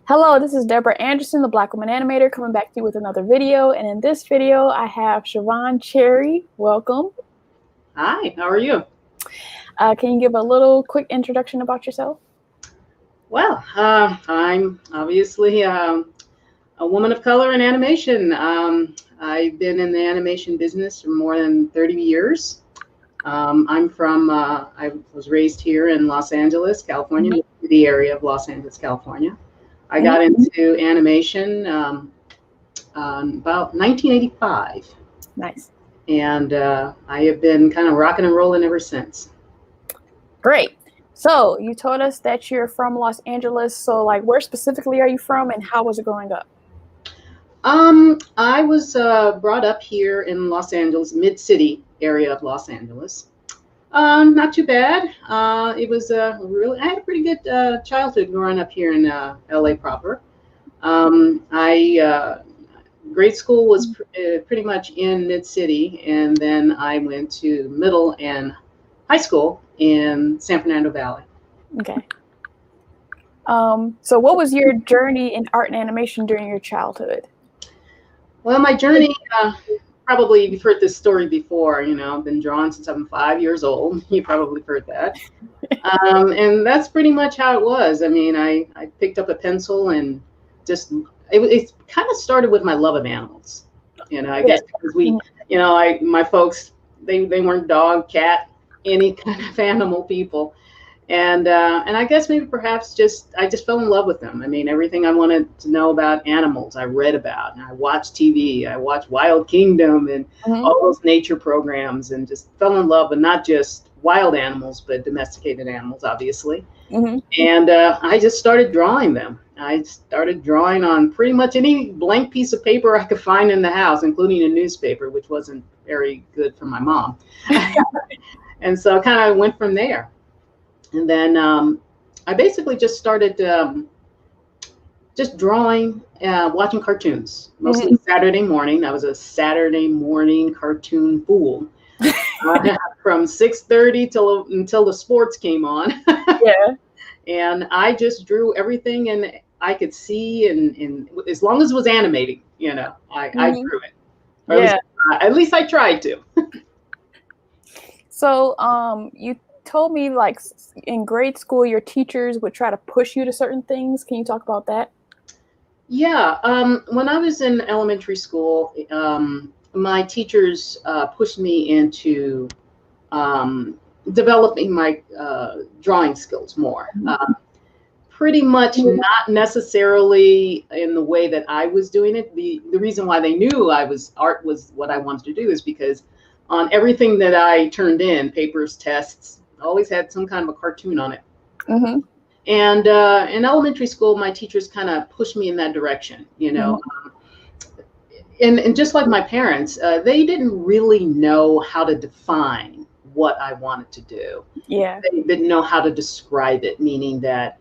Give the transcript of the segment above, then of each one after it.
Hello, this is Deborah Anderson, the Black Woman Animator, coming back to you with another video. And in this video, I have Shavonne Cherry. Welcome. Hi, how are you? Can you give a little quick introduction about yourself? Well, I'm obviously a woman of color in animation. I've been in the animation business for more than 30 years. I was raised here in Los Angeles, California, the area of Los Angeles, California. I got into animation about 1985. Nice. And I have been kind of rocking and rolling ever since. Great. So you told us that you're from Los Angeles. So like, where specifically are you from and how was it growing up? I was brought up here in Los Angeles, mid-city area of Los Angeles. Not too bad. It was I had a pretty good childhood growing up here in LA proper. Grade school was pretty much in mid-city, and then I went to middle and high school in San Fernando Valley. Okay. So what was your journey in art and animation during your childhood? Well, my journey, probably you've heard this story before, you know, I've been drawing since I'm 5 years old. You probably heard that. And that's pretty much how it was. I mean, I picked up a pencil and just, it kind of started with my love of animals. You know, I guess because my folks, they weren't dog, cat, any kind of animal people. And I guess maybe perhaps I just fell in love with them. I mean, everything I wanted to know about animals, I read about, and I watched TV. I watched Wild Kingdom and all those nature programs, and just fell in love with not just wild animals, but domesticated animals, obviously. And I just started drawing them. I started drawing on pretty much any blank piece of paper I could find in the house, including a newspaper, which wasn't very good for my mom. And so I kind of went from there. And then I basically just started just drawing, watching cartoons, mostly Saturday morning. I was a Saturday morning cartoon fool from 6:30 until the sports came on. And I just drew everything and I could see, and as long as it was animating, you know, I drew it. Or at least I tried to. So you told me like in grade school your teachers would try to push you to certain things. Can you talk about that? Yeah, when I was in elementary school, my teachers pushed me into developing my drawing skills more. Pretty much not necessarily in the way that I was doing it. The reason why they knew art was what I wanted to do is because on everything that I turned in, papers, tests, always had some kind of a cartoon on it. And in elementary school, my teachers kind of pushed me in that direction, you know. And just like my parents, they didn't really know how to define what I wanted to do. They didn't know how to describe it, meaning that,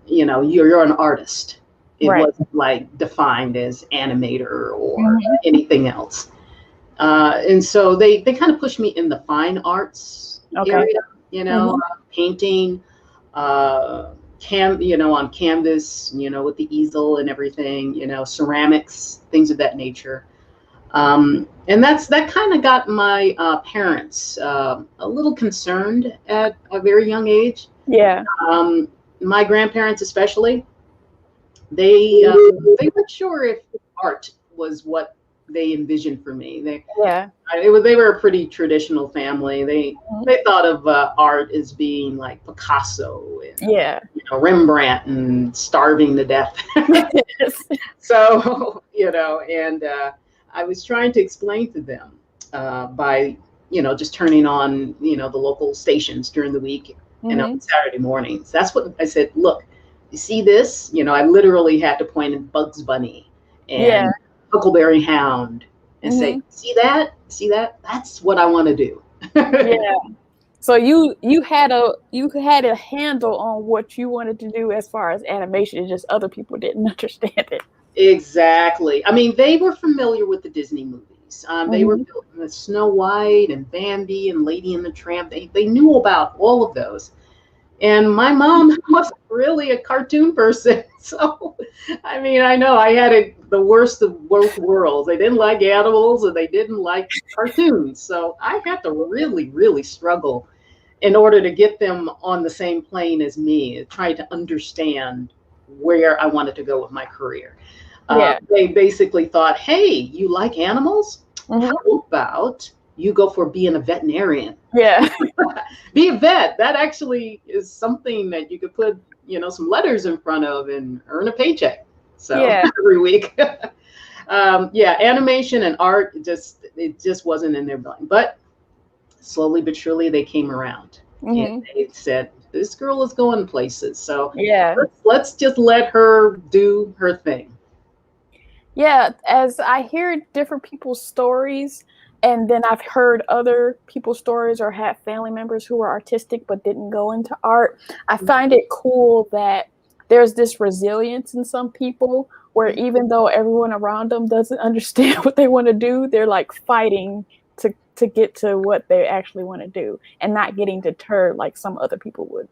you know, you're an artist. It wasn't like defined as animator or anything else. And so they kind of pushed me in the fine arts area, you know, painting, you know, on canvas, you know, with the easel and everything, you know, ceramics, things of that nature. And that kind of got my parents a little concerned at a very young age. My grandparents especially, they weren't sure if art was what they envisioned for me. They were a pretty traditional family. They thought of art as being like Picasso and you know, Rembrandt and starving to death. So, you know, and I was trying to explain to them by, you know, just turning on, you know, the local stations during the week and on Saturday mornings. That's what I said. Look, you see this? You know, I literally had to point at Bugs Bunny and Huckleberry Hound and say, see that? See that? That's what I want to do. So you had a handle on what you wanted to do as far as animation, just other people didn't understand it. Exactly. I mean, they were familiar with the Disney movies. They were with Snow White and Bambi and Lady and the Tramp. They knew about all of those. And my mom wasn't really a cartoon person. So, I mean, I know I had the worst of both worlds. They didn't like animals and they didn't like cartoons. So I had to really, really struggle in order to get them on the same plane as me, try to understand where I wanted to go with my career. Yeah. They basically thought, hey, you like animals? Mm-hmm. How about you go for being a veterinarian? Yeah. Be a vet. That actually is something that you could put, some letters in front of and earn a paycheck. So Yeah. every week. Yeah, animation and art, it just wasn't in their blood. But slowly but surely they came around and Mm-hmm. they said, this girl is going places. So Yeah. let's just let her do her thing. Yeah. As I hear different people's stories, and then I've heard other people's stories or had family members who were artistic but didn't go into art, I find it cool that there's this resilience in some people where even though everyone around them doesn't understand what they want to do, they're like fighting to get to what they actually want to do and not getting deterred like some other people would.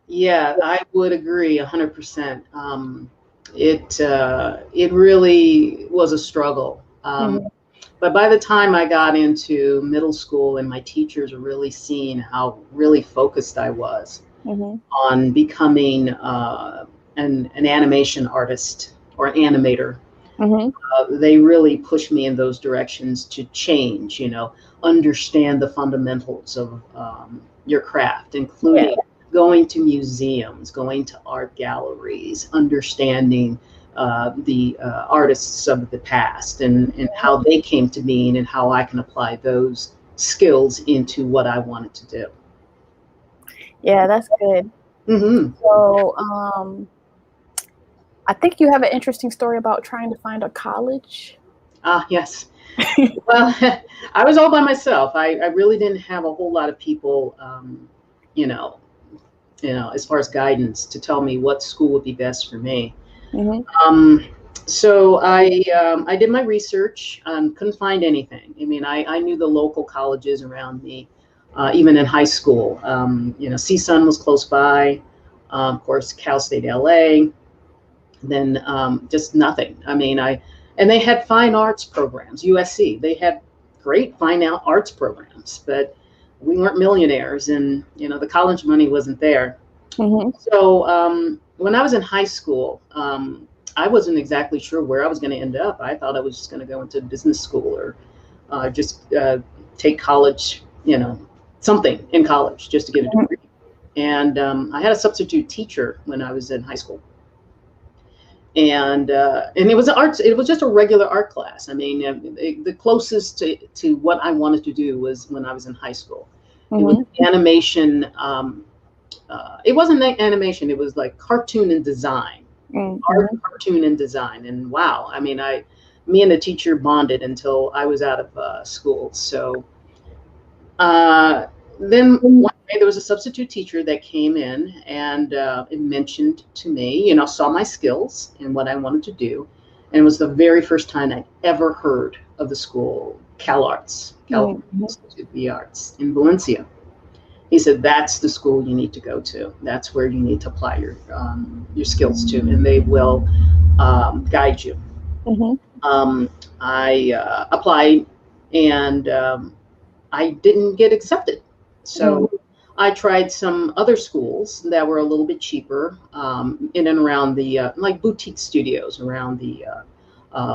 Yeah, I would agree 100%. It really was a struggle. Mm-hmm. But by the time I got into middle school and my teachers were really seeing how really focused I was Mm-hmm. on becoming an animation artist or an animator, Mm-hmm. they really pushed me in those directions to change, understand the fundamentals of your craft, Yeah. including going to museums, going to art galleries, understanding the artists of the past and how they came to being and how I can apply those skills into what I wanted to do. Yeah, that's good. Mm-hmm. So, I think you have an interesting story about trying to find a college. Ah, yes. Well, I was all by myself. I really didn't have a whole lot of people, you know, as far as guidance to tell me what school would be best for me. Mm-hmm. Um, so I did my research. Couldn't find anything. I mean, I knew the local colleges around me, even in high school. CSUN was close by. Of course, Cal State LA. Then just nothing. I mean, and they had fine arts programs. USC, they had great fine arts programs, but we weren't millionaires, and the college money wasn't there. Mm-hmm. So when I was in high school, I wasn't exactly sure where I was going to end up. I thought I was just going to go into business school or just take college, something in college just to get a degree. And I had a substitute teacher when I was in high school. And it was arts. It was just a regular art class. I mean, the closest to what I wanted to do was when I was in high school. It was animation. It wasn't like animation. It was like cartoon and design, art, cartoon and design. And wow, I mean, me and the teacher bonded until I was out of school. So then one day there was a substitute teacher that came in and it mentioned to me, saw my skills and what I wanted to do. And it was the very first time I'd ever heard of the school, CalArts, California Institute of the Arts in Valencia. He said, that's the school you need to go to. That's where you need to apply your skills to, and they will guide you. I applied, and I didn't get accepted. So I tried some other schools that were a little bit cheaper in and around the like boutique studios around the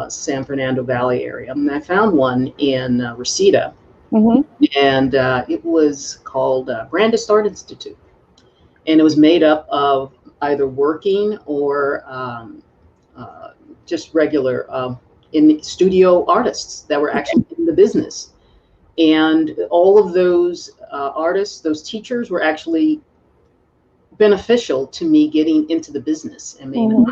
San Fernando Valley area. And I found one in Reseda. And it was called Brandis Art Institute. And it was made up of either working or just regular in studio artists that were actually in the business. And all of those artists, those teachers were actually beneficial to me getting into the business. I mean,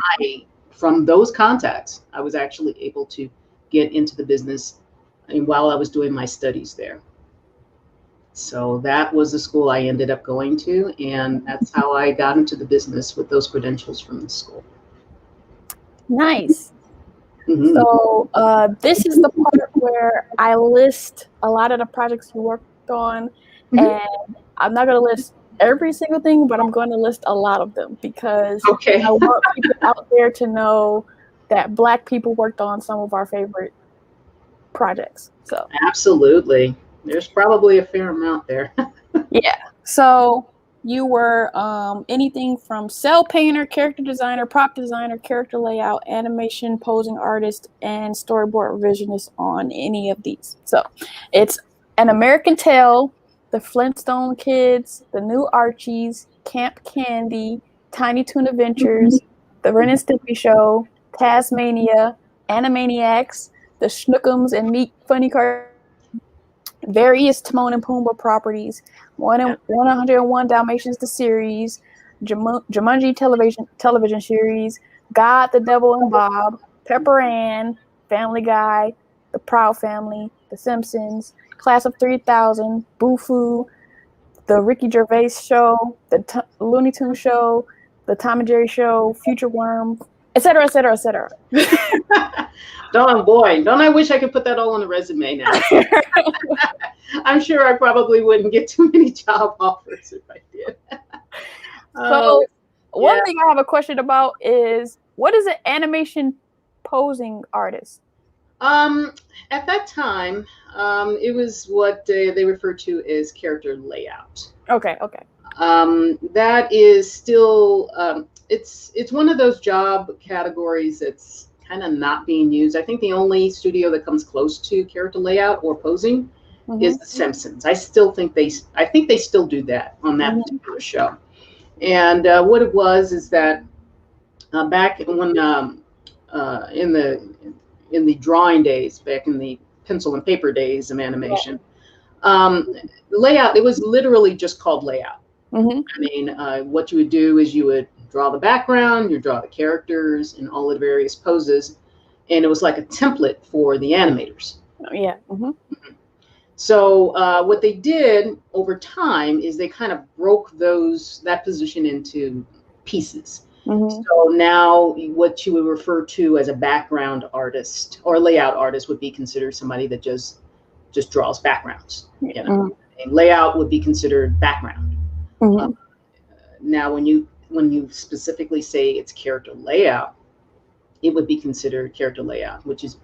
from those contacts, I was actually able to get into the business while I was doing my studies there. So that was the school I ended up going to, and that's how I got into the business with those credentials from the school. Nice. So this is the part where I list a lot of the projects you worked on, and I'm not going to list every single thing, but I'm going to list a lot of them because Okay. I want people out there to know that Black people worked on some of our favorite projects. So Absolutely. There's probably a fair amount there. yeah. So you were anything from cell painter, character designer, prop designer, character layout, animation, posing artist, and storyboard revisionist on any of these. So it's An American Tale, The Flintstone Kids, The New Archies, Camp Candy, Tiny Toon Adventures, The Ren and Stimpy Show, Tasmania, Animaniacs, The Schnookums and Neat Funny Cartoons, various Timon and Pumbaa properties, 101 Dalmatians the series, Jumanji television series, God, the Devil and Bob, Pepper Ann, Family Guy, The Proud Family, The Simpsons, Class of 3000, Boo-Foo, The Ricky Gervais Show, The Looney Tunes Show, The Tom and Jerry Show, Future Worm, etc., etc., etc. Don't I wish I could put that all on a resume now. I'm sure I probably wouldn't get too many job offers if I did. So one thing I have a question about is, what is an animation posing artist? At that time, it was what they refer to as character layout. Okay. That is still it's one of those job categories that's kind of not being used. I think the only studio that comes close to character layout or posing is The Simpsons. I think they still do that on that particular show. And what it was is that back when in the drawing days, back in the pencil and paper days of animation, layout, it was literally just called layout. I mean, what you would do is you would draw the background, you draw the characters in all of the various poses, and it was like a template for the animators. Yeah. So what they did over time is they kind of broke that position into pieces. So now what you would refer to as a background artist or layout artist would be considered somebody that just draws backgrounds. You know, and layout would be considered background. Now, when you specifically say it's character layout, it would be considered character layout, which is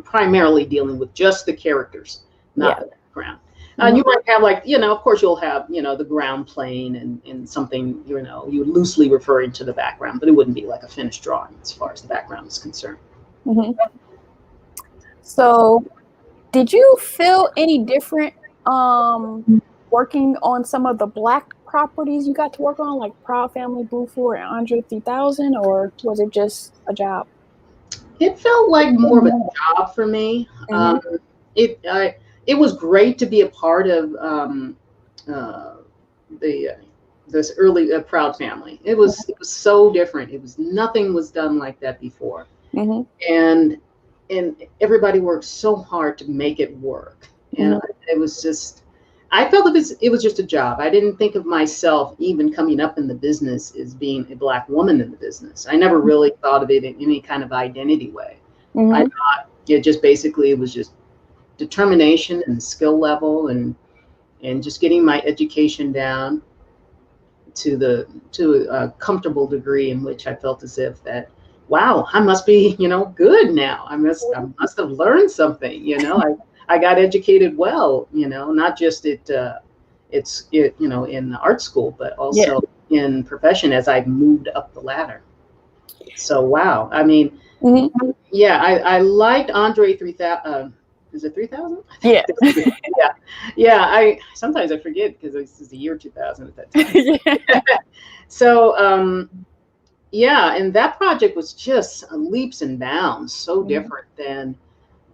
primarily dealing with just the characters, not the background. You might have of course you'll have, the ground plane and something, you loosely referring to the background, but it wouldn't be like a finished drawing as far as the background is concerned. So did you feel any different working on some of the Black properties you got to work on, like Proud Family, Boo-Foo, and Andre 3000, or was it just a job? It felt like more of a job for me. It was great to be a part of this early Proud Family. It was so different. Nothing was done like that before, and everybody worked so hard to make it work. And it was just, I felt it was just a job. I didn't think of myself even coming up in the business as being a Black woman in the business. I never really thought of it in any kind of identity way. I thought it just basically, it was just determination and skill level and just getting my education down to a comfortable degree in which I felt as if that, wow, I must be, good now. I must have learned something, I got educated well, not just in art school, but also in profession as I moved up the ladder. So, wow. I mean, I liked Andre 3000. Is it 3000? Yeah. I sometimes I forget because this is the year 2000 at that time. So, and that project was just leaps and bounds, so different than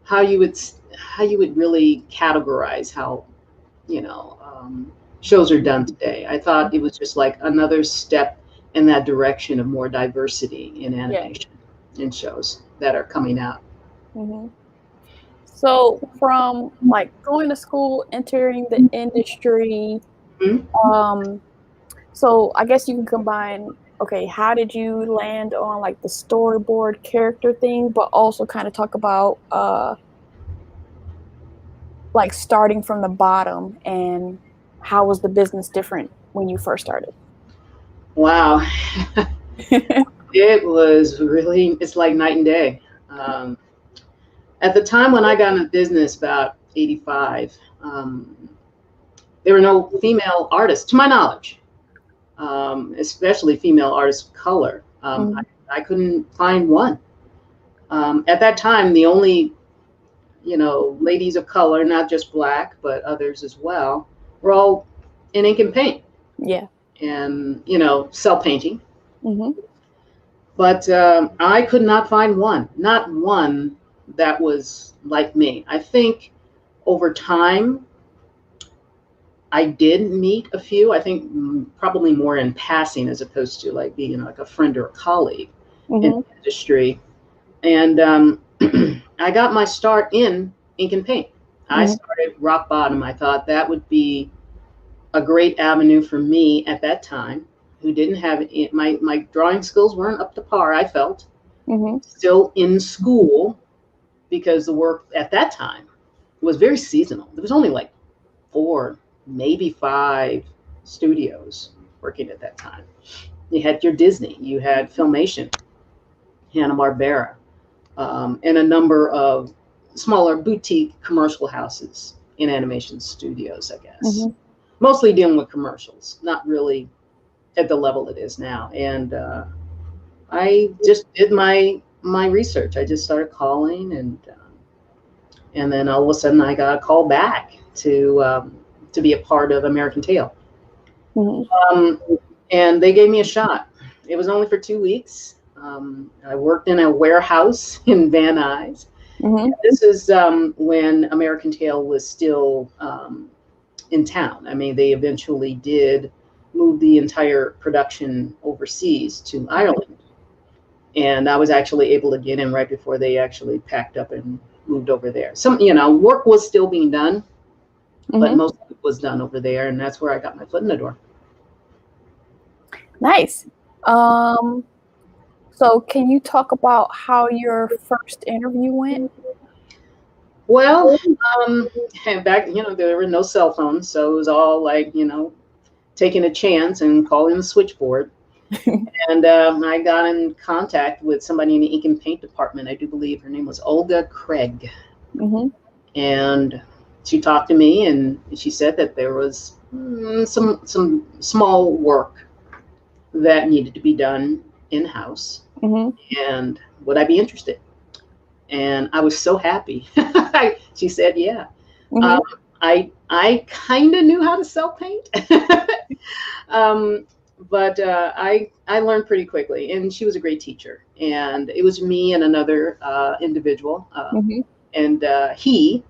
how you would really categorize how, shows are done today. I thought it was just like another step in that direction of more diversity in animation in shows that are coming out. So from going to school, entering the industry, so I guess you can combine, okay, how did you land on the storyboard character thing, but also kind of talk about starting from the bottom and how was the business different when you first started? Wow. It was really, it's like night and day. Um, at the time when I got into business, about 85, there were no female artists, to my knowledge, especially female artists of color. I couldn't find one. At that time, the only, ladies of color, not just Black, but others as well, were all in ink and paint. Yeah. And, cell painting. Mm-hmm. But I could not find one, not one that was like me. I think over time, I did meet a few. I think probably more in passing as opposed to like being like a friend or a colleague in the industry. And I got my start in ink and paint. I started rock bottom. I thought that would be a great avenue for me at that time, who didn't have it. My drawing skills weren't up to par, I felt. Still in school, because the work at that time was very seasonal. There was only like 4, maybe 5 studios working at that time. You had your Disney, you had Filmation, Hanna-Barbera, and a number of smaller boutique commercial houses in animation studios, I guess. Mostly dealing with commercials, not really at the level it is now. And I just did my research. I just started calling, and then all of a sudden I got a call back to be a part of American Tail. And they gave me a shot. It was only for 2 weeks. I worked in a warehouse in Van Nuys. This is when American Tail was still in town. I mean, they eventually did move the entire production overseas to Ireland. And I was actually able to get in right before they actually packed up and moved over there. Some, work was still being done, but most of it was done over there. And that's where I got my foot in the door. Nice. So can you talk about how your first interview went? Well, back, there were no cell phones. So it was all like, taking a chance and calling the switchboard. And I got in contact with somebody in the ink and paint department. I do believe her name was Olga Craig. And she talked to me, and she said that there was some small work that needed to be done in-house. And would I be interested? And I was so happy. She said, yeah. I kind of knew how to cell paint. But I learned pretty quickly, and she was a great teacher. And it was me and another individual, and he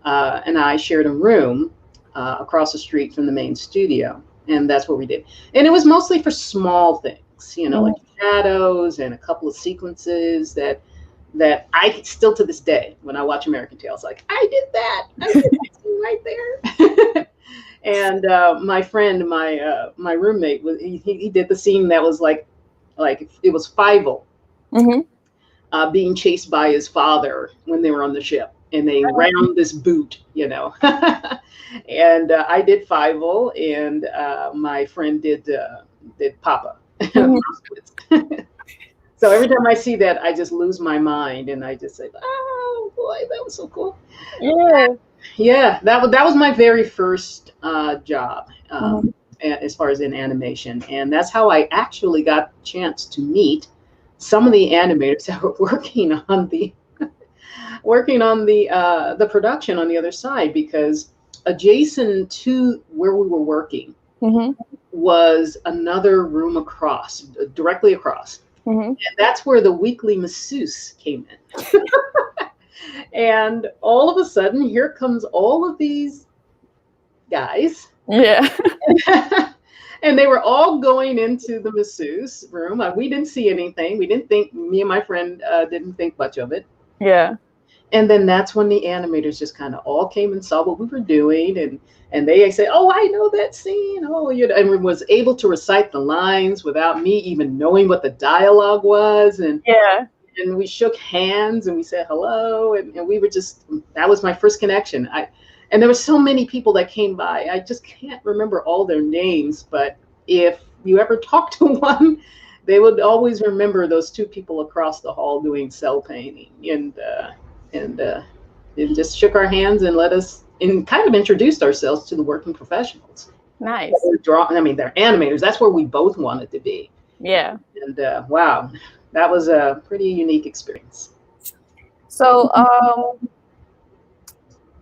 and I shared a room across the street from the main studio, and that's what we did. And it was mostly for small things, like shadows and a couple of sequences that I still, to this day, when I watch American Tail, like, I did that. I did that scene right there. And my friend, my roommate, he did the scene that was like it was Fievel being chased by his father when they were on the ship, and they round this boot, And I did Fievel, and my friend did Papa. So every time I see that, I just lose my mind, and I just say, "Oh boy, that was so cool." Yeah, that was my very first job as far as in animation, and that's how I actually got a chance to meet some of the animators that were working on the production on the other side, because adjacent to where we were working was another room across, directly across. And that's where the weekly masseuse came in. And all of a sudden, here comes all of these guys. And they were all going into the masseuse room. We didn't see anything. We didn't think, me and my friend didn't think much of it. And then that's when the animators just kind of all came and saw what we were doing. And they said, "Oh, I know that scene." Oh, and was able to recite the lines without me even knowing what the dialogue was. And we shook hands and we said hello. And we were just, that was my first connection. And there were so many people that came by. I just can't remember all their names, but if you ever talk to one, they would always remember those two people across the hall doing cell painting, and just shook our hands and let us and kind of introduced ourselves to the working professionals. Nice. I mean, they're animators. That's where we both wanted to be. Yeah. And wow, that was a pretty unique experience. So,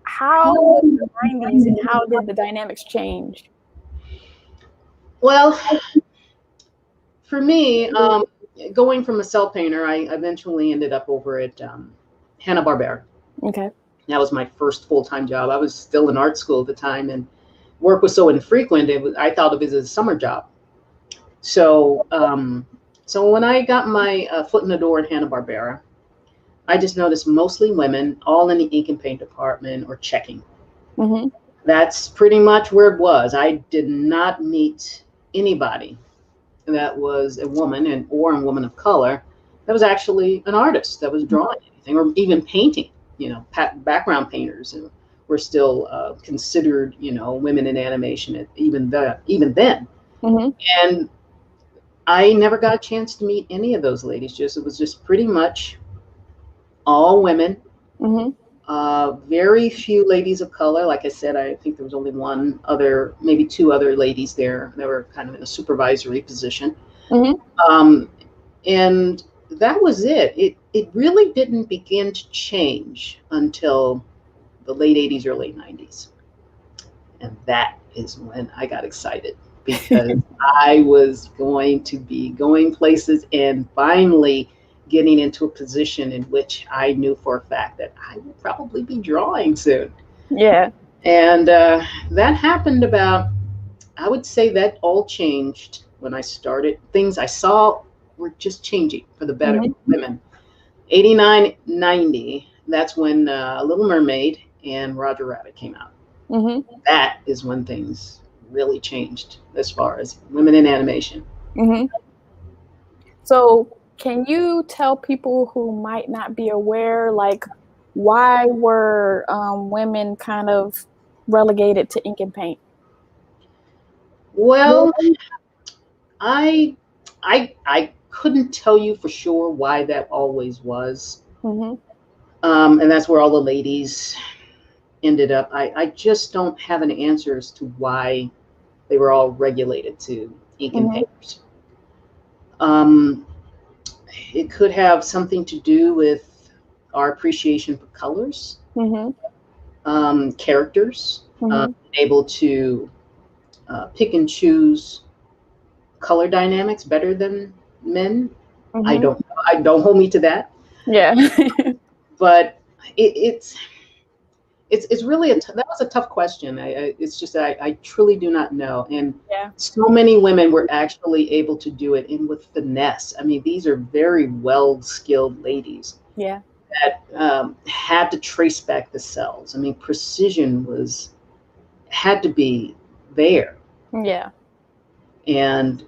how was the 90s and how did the dynamics change? Well, for me, going from a cell painter, I eventually ended up over at Hanna-Barbera. Okay. That was my first full-time job. I was still in art school at the time, and work was so infrequent. I thought of it as a summer job. So, so when I got my foot in the door at Hanna-Barbera, I just noticed mostly women, all in the ink and paint department or checking. Mm-hmm. That's pretty much where it was. I did not meet anybody that was a woman or a woman of color that was actually an artist that was drawing anything or even painting. You know, background painters were still considered, you know, women in animation even then. Mm-hmm. And I never got a chance to meet any of those ladies. It was just pretty much all women. Mm-hmm. Very few ladies of color. Like I said, I think there was only maybe two other ladies there that were kind of in a supervisory position. Mm-hmm. And that was it. It really didn't begin to change until the late 80s, early 90s. And that is when I got excited because I was going to be going places and finally getting into a position in which I knew for a fact that I would probably be drawing soon. Yeah. And that happened I would say that all changed when I started. Things I saw were just changing for the better. Mm-hmm. Women. 89, 90, that's when Little Mermaid and Roger Rabbit came out. Mm-hmm. That is when things really changed as far as women in animation. Mm-hmm. So can you tell people who might not be aware, like, why were women kind of relegated to ink and paint? Well, I couldn't tell you for sure why that always was. Mm-hmm. And that's where all the ladies ended up. I just don't have an answer as to why they were all regulated to ink and painters. It could have something to do with our appreciation for colors, characters, able to pick and choose color dynamics better than men. I don't hold me to that. Yeah. But it's really that was a tough question. It's just that I truly do not know. And so many women were actually able to do it and with finesse. I mean, these are very well-skilled ladies. Yeah. That had to trace back the cells. I mean, precision had to be there. Yeah. And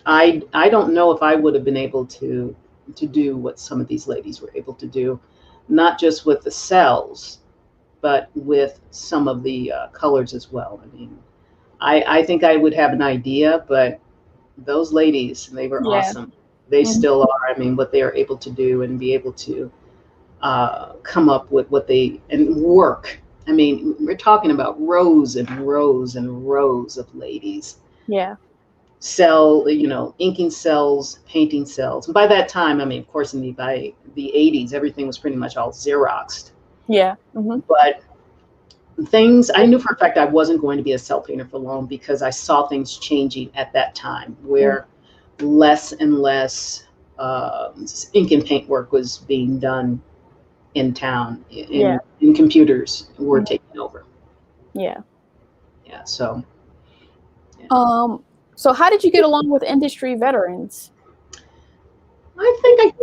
I don't know if I would have been able to do what some of these ladies were able to do, not just with the cells, but with some of the colors as well. I mean, I think I would have an idea, but those ladies, they were awesome. They still are. I mean, what they are able to do and be able to come up with and work. I mean, we're talking about rows and rows and rows of ladies. Yeah. Inking cells, painting cells. And by that time, I mean, of course, by the 80s, everything was pretty much all Xeroxed. Yeah. Mm-hmm. But I knew for a fact I wasn't going to be a cell painter for long because I saw things changing at that time where less and less ink and paint work was being done in town, and computers were taking over. Yeah. Yeah. So. Yeah. So how did you get along with industry veterans? I think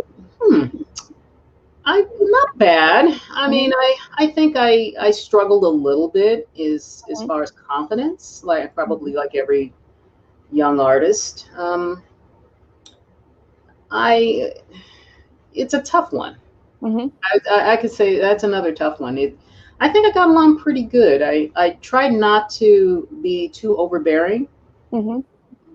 I'm not bad. I mean, I think I struggled a little bit as far as confidence, probably like every young artist. It's a tough one. I could say that's another tough one. I think I got along pretty good. I tried not to be too overbearing, Mm-hmm.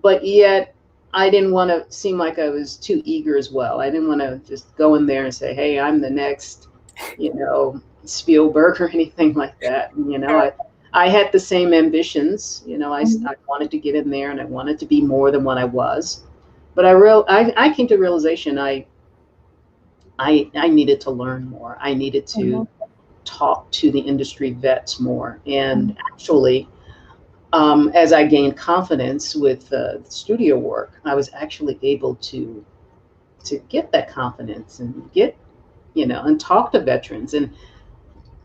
but yet I didn't want to seem like I was too eager as well. I didn't want to just go in there and say, "Hey, I'm the next, Spielberg or anything like that." I had the same ambitions. Mm-hmm. I wanted to get in there and I wanted to be more than what I was. But I came to the realization I needed to learn more. I needed Mm-hmm. to talk to the industry vets more. Mm-hmm. And actually, as I gained confidence with studio work, I was actually able to get that confidence and and talk to veterans. And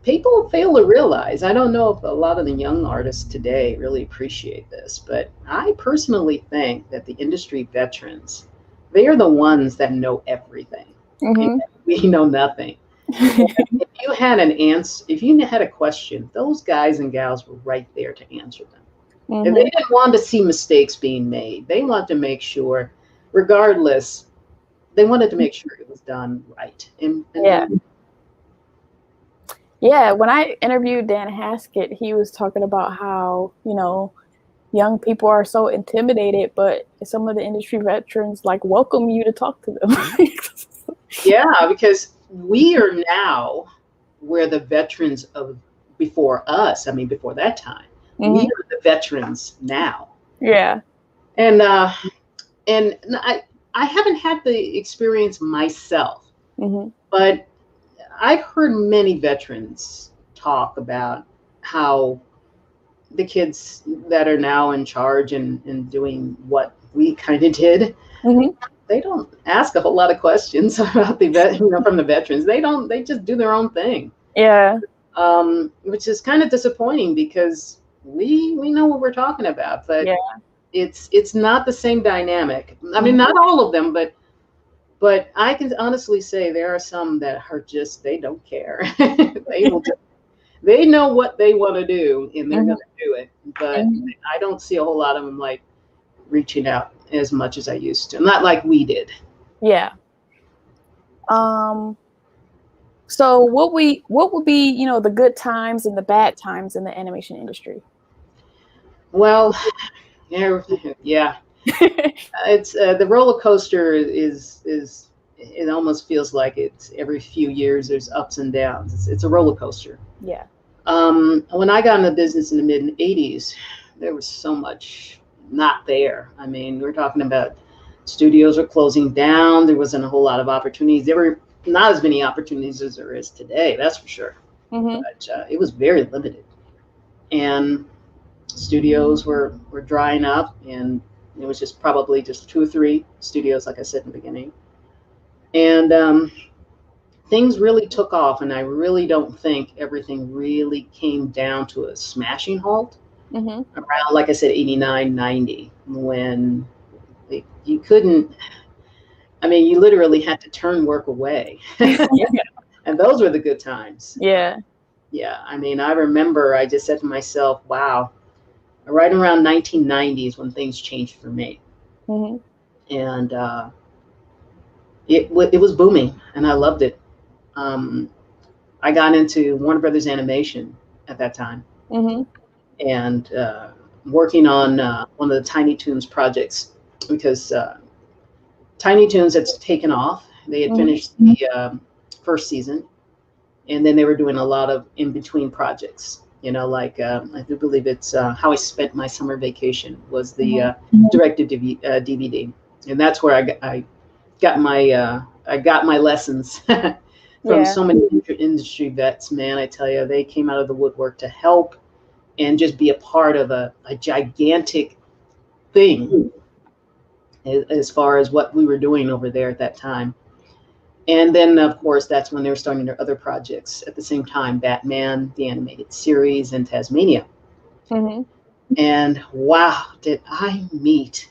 people fail to realize, I don't know if a lot of the young artists today really appreciate this, but I personally think that the industry veterans, they are the ones that know everything. Mm-hmm. We know nothing. If you had an answer, if you had a question, those guys and gals were right there to answer them. And they Mm-hmm. didn't want to see mistakes being made. They wanted to make sure, regardless, they wanted to make sure it was done right. Yeah. Yeah. When I interviewed Dan Haskett, he was talking about how, young people are so intimidated, but some of the industry veterans like welcome you to talk to them. Yeah, because we are now where the veterans of before us, I mean, before that time, we Mm-hmm. are the veterans now. Yeah. And I haven't had the experience myself, Mm-hmm. but I've heard many veterans talk about how the kids that are now in charge and doing what we kind of did, Mm-hmm. they don't ask a whole lot of questions about from the veterans. They just do their own thing. Yeah. Which is kind of disappointing because we know what we're talking about, but Yeah. it's not the same dynamic. I mean, Mm-hmm. not all of them, but I can honestly say there are some that are just they don't care. They know what they want to do and they're Mm-hmm. going to do it. But Mm-hmm. I don't see a whole lot of them like reaching out as much as I used to. Not like we did. Yeah. Um, so what would be, the good times and the bad times in the animation industry? Well, yeah, it's the roller coaster is it almost feels like it's every few years there's ups and downs. It's a roller coaster. Yeah. When I got into business in the mid '80s, there was so much not there. I mean, we're talking about studios were closing down. There wasn't a whole lot of opportunities. There were not as many opportunities as there is today, that's for sure. Mm-hmm. But it was very limited. And studios were drying up, and it was just probably just 2 or 3 studios, like I said in the beginning. And things really took off, and I really don't think everything really came down to a smashing halt Mm-hmm. around, like I said, 89, 90, when you couldn't, I mean, you literally had to turn work away. And those were the good times. Yeah. Yeah, I mean, I remember I just said to myself, wow, right around 1990s when things changed for me. Mm-hmm. And it was booming, and I loved it. Um, I got into Warner Brothers Animation at that time, Mm-hmm. and working on one of the Tiny Toons projects because Tiny Toons had taken off. They had Mm-hmm. finished the first season, and then they were doing a lot of in between projects. Like I do believe it's How I Spent My Summer Vacation was the directed DVD, and that's where I got my lessons from Yeah. so many industry vets. Man, I tell you, they came out of the woodwork to help and just be a part of a gigantic thing as far as what we were doing over there at that time. And then, of course, that's when they were starting their other projects at the same time: Batman, the animated series, and Tasmania. Mm-hmm. And wow, did I meet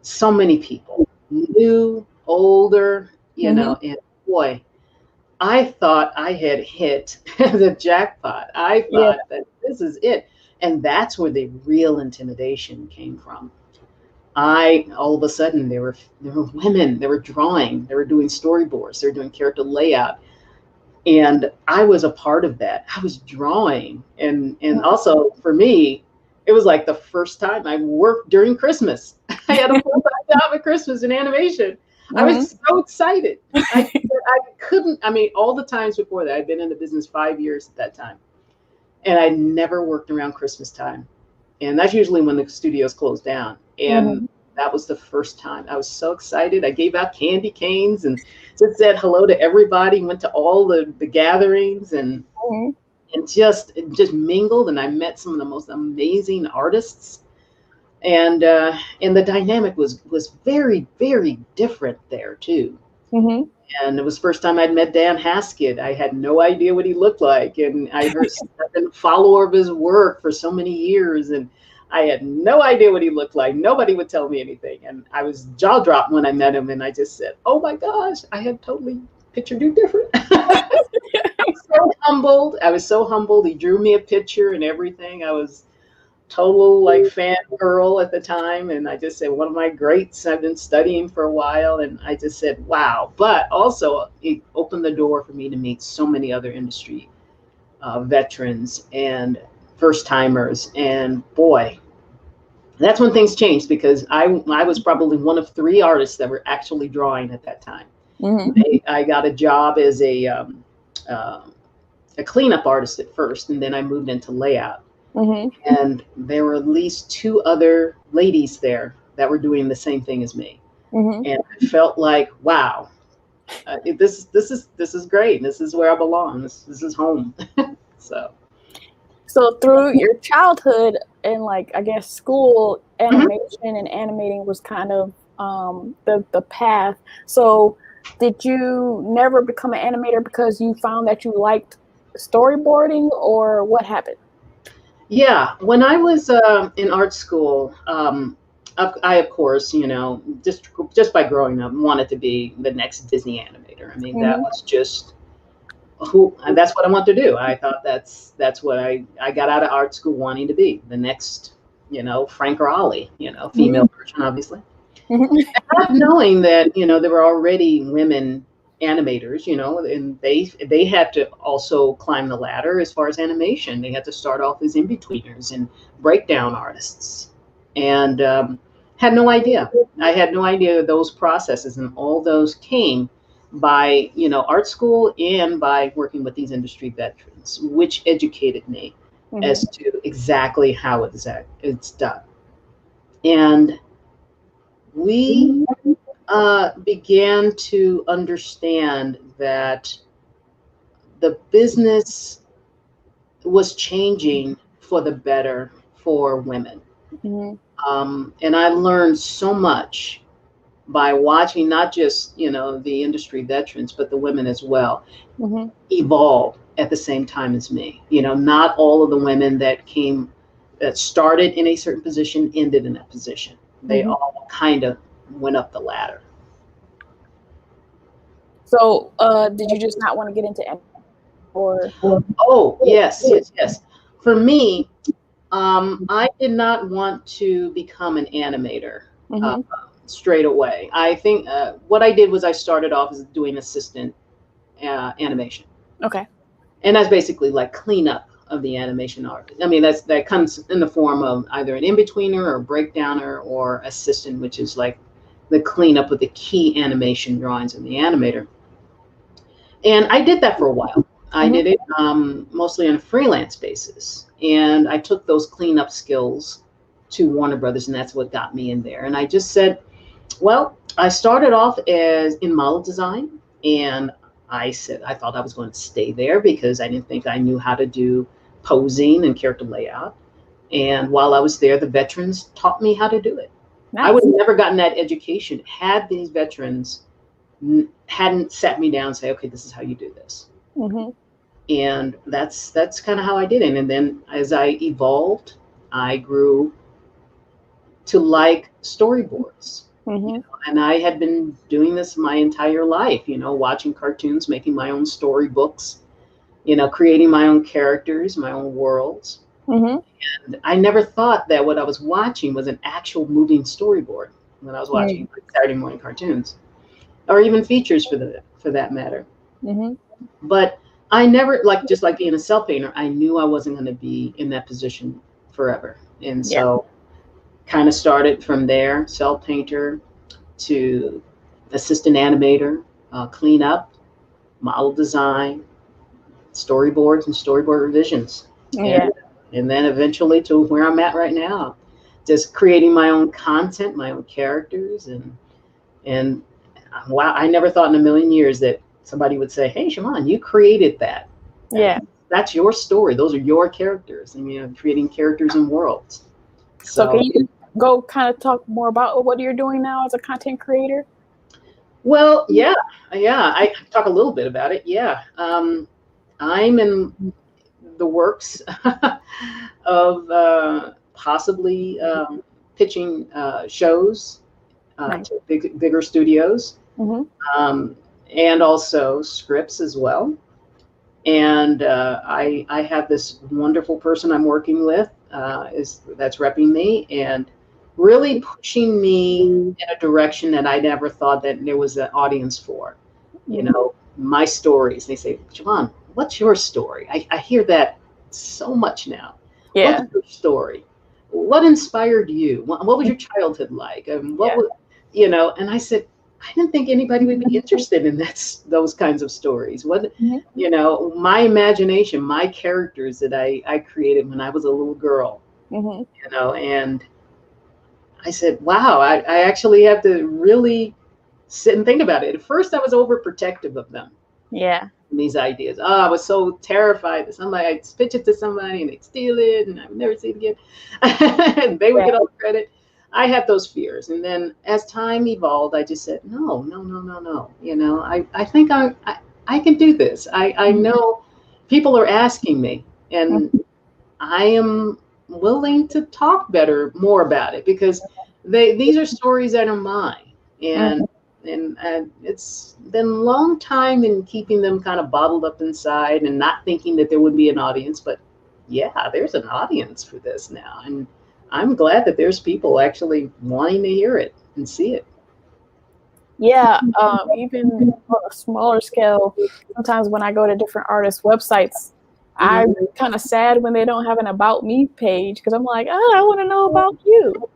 so many people, new, older, Mm-hmm. and boy, I thought I had hit the jackpot. I Yeah. thought that this is it. And that's where the real intimidation came from. All of a sudden, there were women, they were drawing, they were doing storyboards, they were doing character layout. And I was a part of that. I was drawing. And also for me, it was like the first time I worked during Christmas. I had a full-time job at Christmas in animation. I was so excited. I couldn't, I mean, all the times before that, I'd been in the business 5 years at that time. And I never worked around Christmas time. And that's usually when the studios close down. And that was the first time. I was so excited. I gave out candy canes and just said hello to everybody, went to all the gatherings and just mingled. And I met some of the most amazing artists. And the dynamic was very, very different there too. And it was the first time I'd met Dan Haskett. I had no idea what he looked like. And I've been a follower of his work for so many years. And I had no idea what he looked like. Nobody would tell me anything. And I was jaw dropped when I met him. And I just said, oh my gosh, I had totally pictured you different. I was so humbled. I was so humbled. He drew me a picture and everything. I was total like fangirl at the time. And I just said, one of my greats I've been studying for a while. And I just said, wow. But also it opened the door for me to meet so many other industry veterans and first timers. And boy, that's when things changed, because I was probably one of 3 artists that were actually drawing at that time. I got a job as a cleanup artist at first, and then I moved into layout. And there were at least 2 other ladies there that were doing the same thing as me. And I felt like, wow, this is great. This is where I belong. This is home. So through your childhood and like, I guess, school, animation and animating was kind of the path. So did you never become an animator because you found that you liked storyboarding, or what happened? Yeah, when I was in art school, I of course, just by growing up, wanted to be the next Disney animator. I mean, that was just that's what I want to do. I thought that's what I got out of art school, wanting to be the next, Frank or Ollie, female version, obviously. Not knowing that, there were already women animators, and they had to also climb the ladder as far as animation. They had to start off as in-betweeners and breakdown artists, and had no idea. I had no idea those processes, and all those came by, art school and by working with these industry veterans, which educated me as to exactly how it's done. And we began to understand that the business was changing for the better for women. And I learned so much by watching not just, the industry veterans, but the women as well, evolve at the same time as me. Not all of the women that started in a certain position ended in that position. They all kind of went up the ladder. So did you just not want to get into animation, or? Oh, yes. For me, I did not want to become an animator straight away. I think what I did was I started off as doing assistant animation. Okay. And that's basically like cleanup of the animation art. I mean, that comes in the form of either an in-betweener or breakdowner or assistant, which is like the cleanup of the key animation drawings in the animator. And I did that for a while. I did it mostly on a freelance basis. And I took those cleanup skills to Warner Brothers, and that's what got me in there. And I just said, well, I started off as in model design, and I said I thought I was going to stay there because I didn't think I knew how to do posing and character layout. And while I was there, the veterans taught me how to do it. Nice. I would have never gotten that education had these veterans hadn't sat me down and say, okay, this is how you do this. And that's kind of how I did it. And then as I evolved, I grew to like storyboards. And I had been doing this my entire life, watching cartoons, making my own storybooks, creating my own characters, my own worlds. And I never thought that what I was watching was an actual moving storyboard when I was watching Saturday morning cartoons, or even features for that matter. But I never, like, just like being a cell painter, I knew I wasn't going to be in that position forever. And Yeah. so kind of started from there, cell painter to assistant animator, cleanup, model design, storyboards and storyboard revisions. Yeah. And then eventually to where I'm at right now, just creating my own content, my own characters. And wow, I never thought in a million years that somebody would say, hey, Shavonne, you created that. Yeah. That's your story. Those are your characters. And, you know, creating characters and worlds. So can So, you go kind of talk more about what you're doing now as a content creator? well, yeah. I talk a little bit about it. Yeah. I'm in the works of possibly pitching shows Nice. to bigger studios, Mm-hmm. um, and also scripts as well. And I have this wonderful person I'm working with that's repping me and really pushing me in a direction that I never thought that there was an audience for. You know, my stories. They say, Shavonne, what's your story? I hear that so much now. Yeah. What's your story? What inspired you? What was your childhood like? And what was, you know? And I said, I didn't think anybody would be interested in those kinds of stories. What, you know, my imagination, my characters that I created when I was a little girl, you know, and I said, wow, I actually have to really sit and think about it. At first, I was overprotective of them. Yeah. These ideas. Oh, I was so terrified that somebody, I'd pitch it to somebody and they'd steal it and I would never see it again. And they would get all the credit. I had those fears. And then as time evolved, I just said, no. You know, I think I can do this. I know people are asking me and I am willing to talk more about it because these are stories that are mine. And it's been a long time in keeping them kind of bottled up inside and not thinking that there would be an audience. But yeah, there's an audience for this now. And I'm glad that there's people actually wanting to hear it and see it. Yeah, even on a smaller scale, sometimes when I go to different artists' websites, I'm kind of sad when they don't have an About Me page because I'm like, oh, I want to know about you.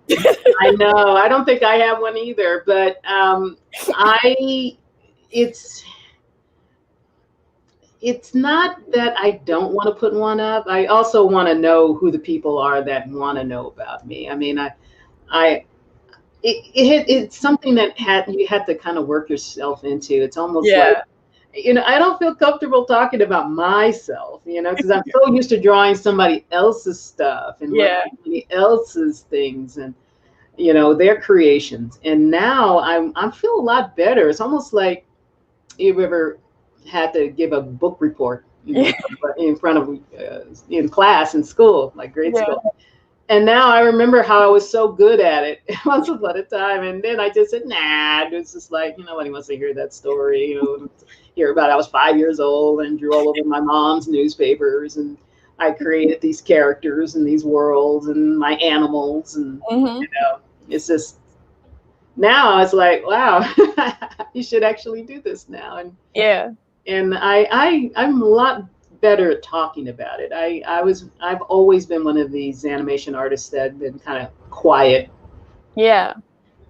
I know. I don't think I have one either, but it's not that I don't want to put one up. I also want to know who the people are that want to know about me. I mean, it's something that you had to kind of work yourself into. It's almost like, you know, I don't feel comfortable talking about myself, you know, because I'm so used to drawing somebody else's stuff and somebody else's things and, you know, their creations. And now I feel a lot better. It's almost like you've ever had to give a book report in front of in class in school, like grade school. And now I remember how I was so good at it once upon a time. And then I just said, nah, it's just like, you know, nobody wants to hear that story, you know, hear about I was 5 years old and drew all over my mom's newspapers. And I created these characters and these worlds and my animals. And, you know, it's just, now it's like, wow, you should actually do this now. And and I'm a lot better at talking about it. I've always been one of these animation artists that have been kind of quiet. Yeah.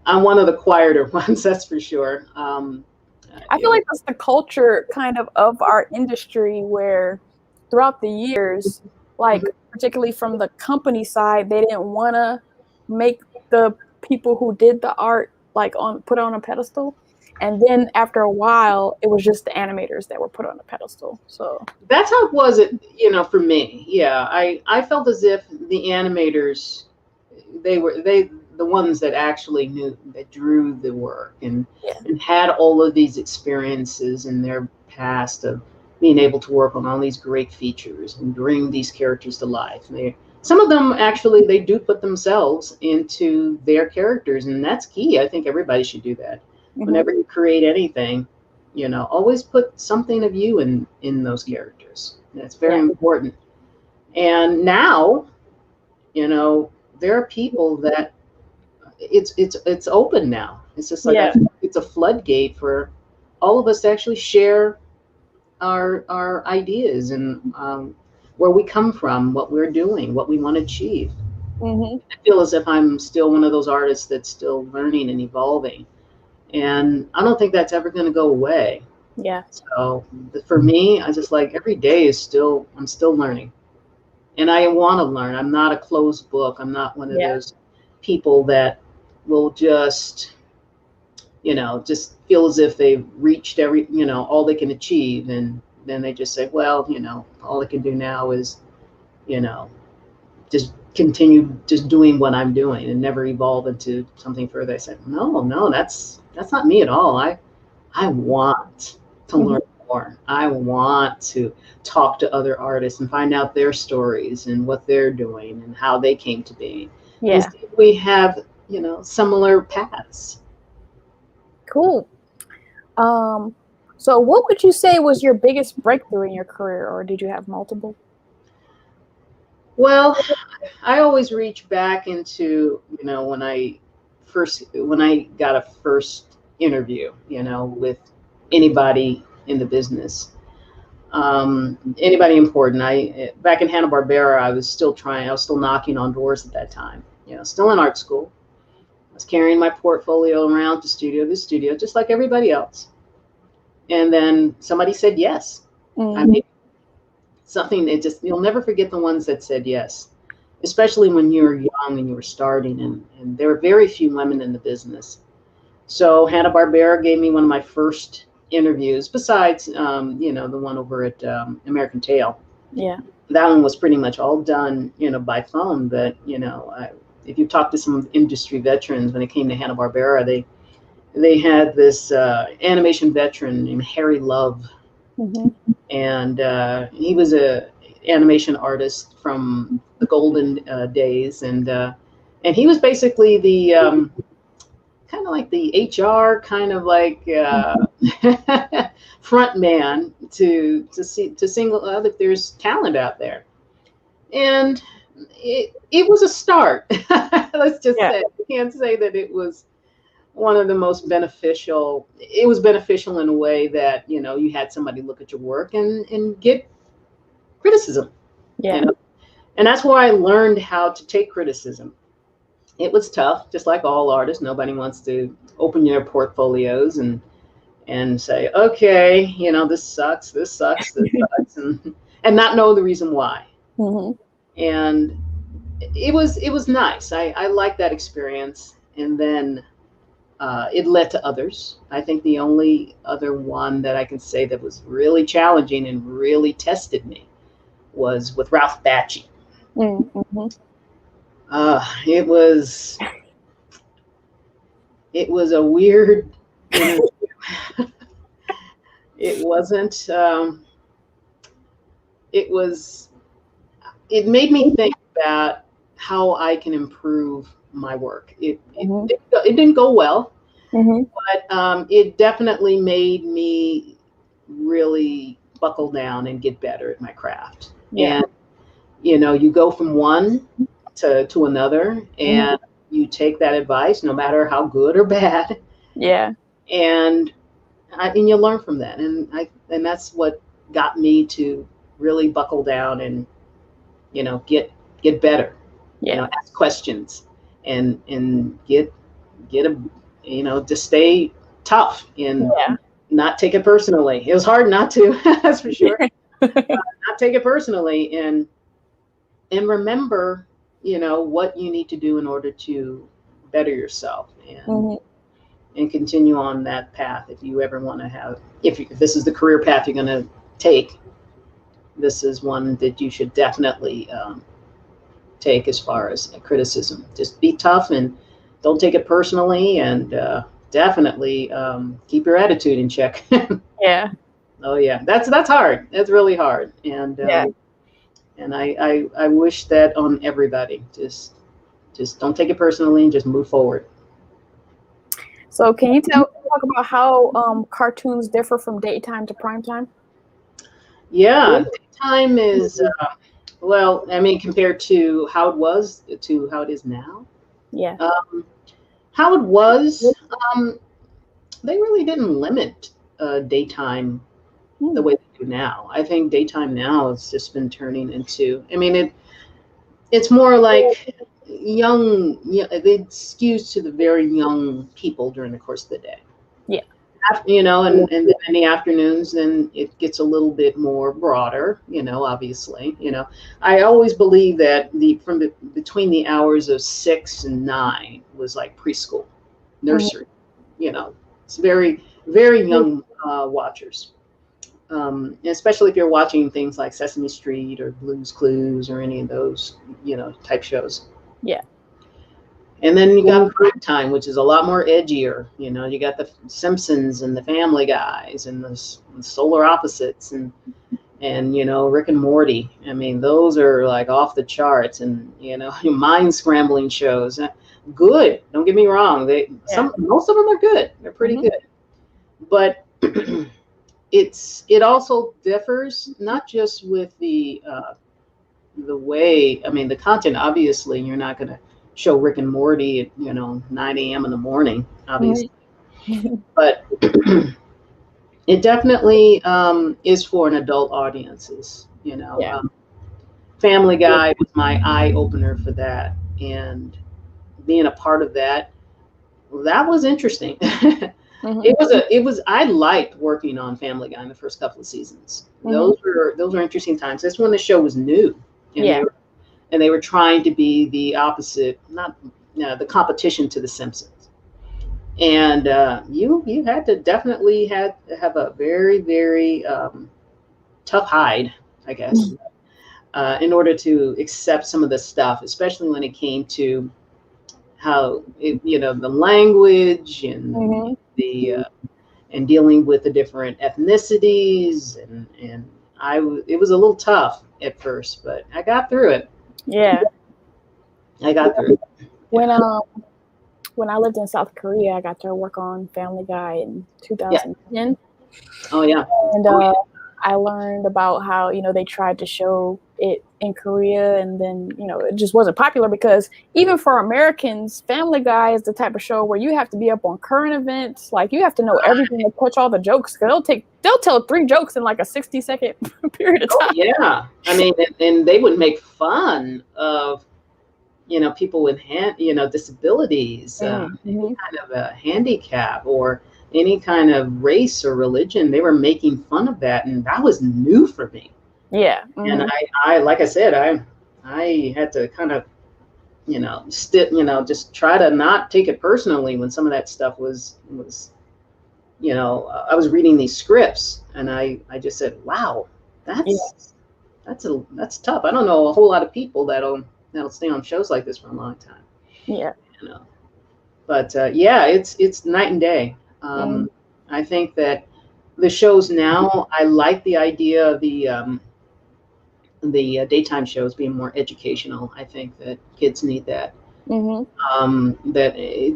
I'm one of the quieter ones, that's for sure. I feel like that's the culture kind of our industry where throughout the years, like particularly from the company side, they didn't want to make the people who did the art like put on a pedestal. And then after a while, it was just the animators that were put on a pedestal. So that's how it was, you know, for me. Yeah, I felt as if the animators, the ones that actually knew, that drew the work and had all of these experiences in their past of being able to work on all these great features and bring these characters to life. Some of them actually, they do put themselves into their characters, and that's key. I think everybody should do that. Whenever you create anything, you know, always put something of you in those characters. That's very important. And now, you know, there are people that it's open now. It's just like it's a floodgate for all of us to actually share our ideas and where we come from, what we're doing, what we want to achieve. Mm-hmm. I feel as if I'm still one of those artists that's still learning and evolving. And I don't think that's ever going to go away. Yeah. So for me, I just like every day is still, I'm still learning. And I want to learn. I'm not a closed book. I'm not one of Yeah. those people that will just, just feel as if they've reached all they can achieve. And then they just say, well, all I can do now is, you know, just continue just doing what I'm doing and never evolve into something further. I said, no, that's not me at all. I want to Mm-hmm. learn more. I want to talk to other artists and find out their stories and what they're doing and how they came to be. And Yeah. see if we have, similar paths. Cool. So what would you say was your biggest breakthrough in your career, or did you have multiple? Well, I always reach back into, when I got a first interview, with anybody in the business, anybody important. Back in Hanna-Barbera, I was still knocking on doors at that time, still in art school. I was carrying my portfolio around to studio to studio, just like everybody else. And then somebody said yes. I Mm-hmm. mean, something that you'll never forget the ones that said yes, especially when you were young and you were starting, and there were very few women in the business. So Hanna-Barbera gave me one of my first interviews, besides, the one over at American Tail. Yeah. That one was pretty much all done, by phone. But, if you talk to some industry veterans, when it came to Hanna-Barbera, they had this animation veteran named Harry Love. Mm-hmm. And he was a animation artist from the golden days. And he was basically the kind of like the HR kind of like front man to single out if there's talent out there. And it was a start. Let's just Yeah. say, you can't say that it was one of the most beneficial. It was beneficial in a way that, you had somebody look at your work and get criticism, Yeah. and that's where I learned how to take criticism. It was tough, just like all artists. Nobody wants to open their portfolios and say, okay, this sucks, and not know the reason why. Mm-hmm. And it was nice. I liked that experience. And then it led to others. I think the only other one that I can say that was really challenging and really tested me was with Ralph Bakshi. Mm-hmm. It was a weird interview. It wasn't. It made me think about how I can improve my work. Mm-hmm. It didn't go well, Mm-hmm. but it definitely made me really buckle down and get better at my craft. Yeah. And you go from one to another, and you take that advice, no matter how good or bad, Yeah. and you learn from that. And that's what got me to really buckle down and get better. Yeah. Ask questions and get a to stay tough and Yeah. not take it personally. It was hard not to, that's for sure. Not take it personally, and remember, what you need to do in order to better yourself Mm-hmm. and continue on that path. If you ever want to have, if this is the career path you're going to take, this is one that you should definitely take as far as criticism. Just be tough and don't take it personally, and definitely keep your attitude in check. Yeah. Oh yeah, that's hard. That's really hard, and Yeah. and I wish that on everybody. Just don't take it personally and just move forward. So can you talk about how cartoons differ from daytime to prime time? Yeah, daytime is well, I mean, compared to how it was to how it is now. Yeah. How it was, they really didn't limit daytime the way they do now. I think daytime now has just been turning into, I mean, it's more like young, it skews to the very young people during the course of the day. Yeah. You know, and then in the afternoons, then it gets a little bit more broader, you know, obviously, you know. I always believe that between the hours of 6 and 9 was like preschool, nursery, you know. It's very, very young watchers. Especially if you're watching things like Sesame Street or Blue's Clues or any of those, you know, type shows. Yeah. And then you got prime time, which is a lot more edgier. You know, you got the Simpsons and the Family Guys and the Solar Opposites and you know, Rick and Morty. I mean, those are like off the charts, and you know, mind scrambling shows. Good. Don't get me wrong. Most of them are good. They're pretty good. But it also differs not just with the way. I mean, the content. Obviously, you're not going to show Rick and Morty at 9 a.m. in the morning, obviously, but it definitely is for an adult audiences. You know, Family Guy was my eye opener for that, and being a part of that was interesting. It was. I liked working on Family Guy in the first couple of seasons. Those were interesting times. That's when the show was new, and they were trying to be the opposite, not the competition to the Simpsons. And you had to definitely have a very, very tough hide, I guess, in order to accept some of the stuff, especially when it came to how the language and and dealing with the different ethnicities, and it was a little tough at first, but I got through it. Yeah. I got through it. When I lived in South Korea, I got to work on Family Guy in 2010. Oh yeah. And I learned about how, they tried to show it in Korea, and then, it just wasn't popular because even for Americans, Family Guy is the type of show where you have to be up on current events. Like, you have to know everything to catch all the jokes. They'll tell 3 jokes in like a 60-second period of time. Oh, yeah. I mean, and they would make fun of, people with disabilities, any kind of a handicap or any kind of race or religion. They were making fun of that, and that was new for me. Yeah. And I like I said, I had to kind of, just try to not take it personally when some of that stuff was, I was reading these scripts, and I just said, wow, that's tough. I don't know a whole lot of people that'll stay on shows like this for a long time. Yeah. But it's night and day. I think that the shows now, I like the idea of the daytime shows being more educational. I think that kids need that.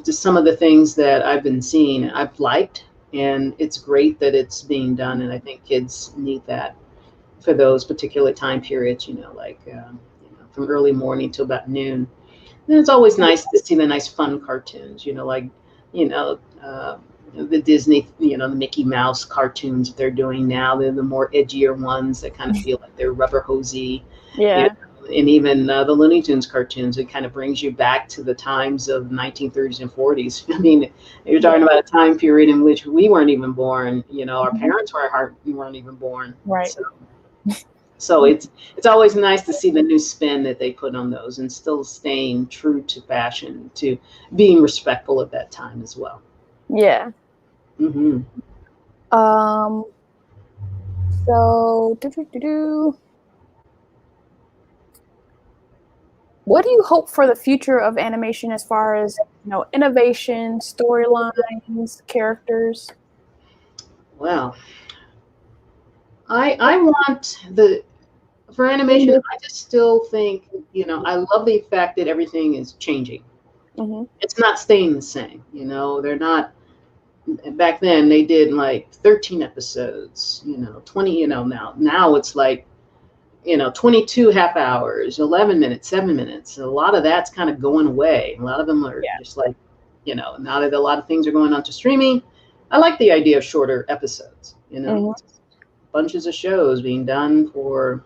Just some of the things that I've been seeing, I've liked, and it's great that it's being done. And I think kids need that for those particular time periods, from early morning till about noon. And it's always nice to see the nice fun cartoons, the Disney, the Mickey Mouse cartoons that they're doing now. They're the more edgier ones that kind of feel like they're rubber hosey. Yeah. And even the Looney Tunes cartoons, it kind of brings you back to the times of 1930s and 40s. I mean, you're talking about a time period in which we weren't even born. Our parents weren't even born. Right. So it's always nice to see the new spin that they put on those, and still staying true to fashion, to being respectful of that time as well. Yeah. So what do you hope for the future of animation as far as, innovation, storylines, characters? Well, I want for animation, I just still think, I love the fact that everything is changing. It's not staying the same. They're not. Back then they did like 13 episodes, 20, now it's like, 22 half hours, 11 minutes, 7 minutes. A lot of that's kind of going away. A lot of them are just like, now that a lot of things are going on to streaming, I like the idea of shorter episodes, bunches of shows being done for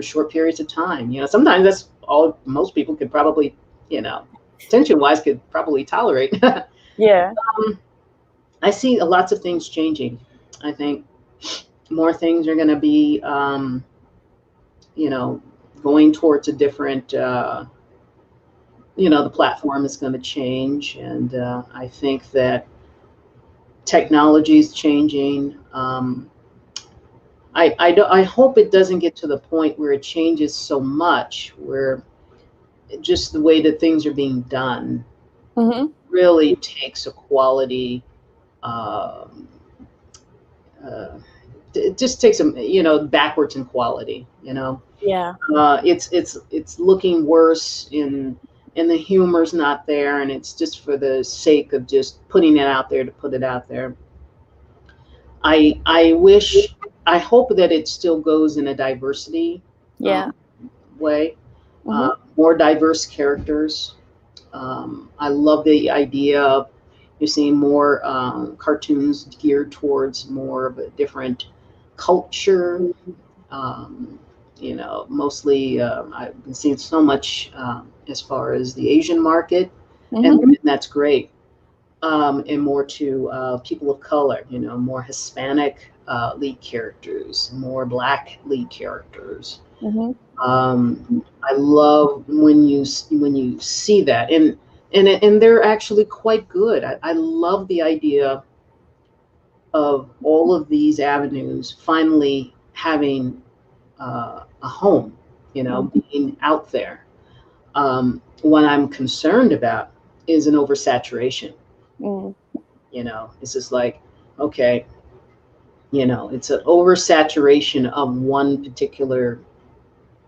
short periods of time. You know, sometimes that's all most people could probably, you know, attention-wise could probably tolerate. Yeah. I see lots of things changing. I think more things are going to be, you know, going towards a different, you know, the platform is going to change. And I think that technology is changing. I hope it doesn't get to the point where it changes so much, where just the way that things are being done really takes a quality, um, it just takes them, you know, backwards in quality. You know, Yeah. it's looking worse and the humor's not there, and it's just for the sake of just putting it out there to put it out there. I hope that it still goes in a diversity Yeah. way, more diverse characters. I love the idea of you're seeing more cartoons geared towards more of a different culture. You know, mostly I've been seeing so much as far as the Asian market, and that's great. And more to people of color, you know, more Hispanic lead characters, more Black lead characters. I love when you see that, and they're actually quite good. I love the idea of all of these avenues finally having a home, you know, being out there. What I'm concerned about is an oversaturation. You know, it's just like, okay, you know, it's an oversaturation of one particular,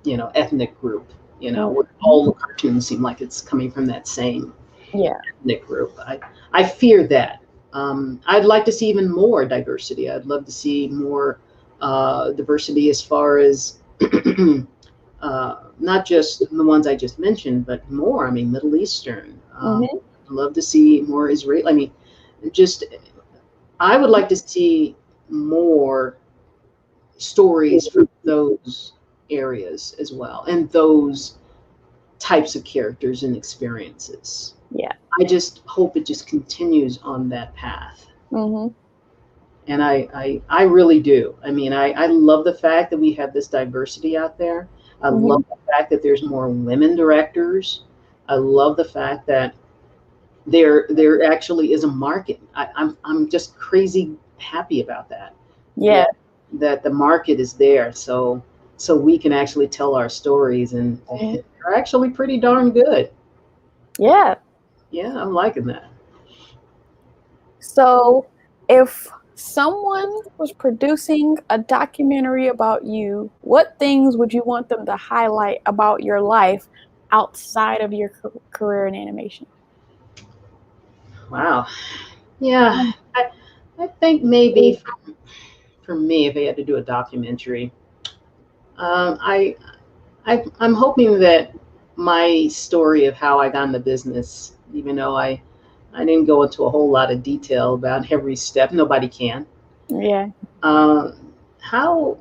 you know, ethnic group. You know, where all the cartoons seem like it's coming from that same ethnic group. I fear that. I'd like to see even more diversity. I'd love to see more diversity as far as not just the ones I just mentioned, but more. I mean, Middle Eastern. I'd love to see more Israeli. I mean, just I would like to see more stories from those areas as well, and those types of characters and experiences. Yeah. I just hope it just continues on that path. And I really do. I mean, I love the fact that we have this diversity out there. I love the fact that there's more women directors. I love the fact that there actually is a market. I'm just crazy happy about that. Yeah. That the market is there, so we can actually tell our stories, and they're actually pretty darn good. Yeah. Yeah, I'm liking that. So, if someone was producing a documentary about you, what things would you want them to highlight about your life outside of your career in animation? Wow. Yeah, I think maybe for me, if I had to do a documentary, um, I, I'm hoping that my story of how I got in the business, even though I didn't go into a whole lot of detail about every step, nobody can. Yeah. How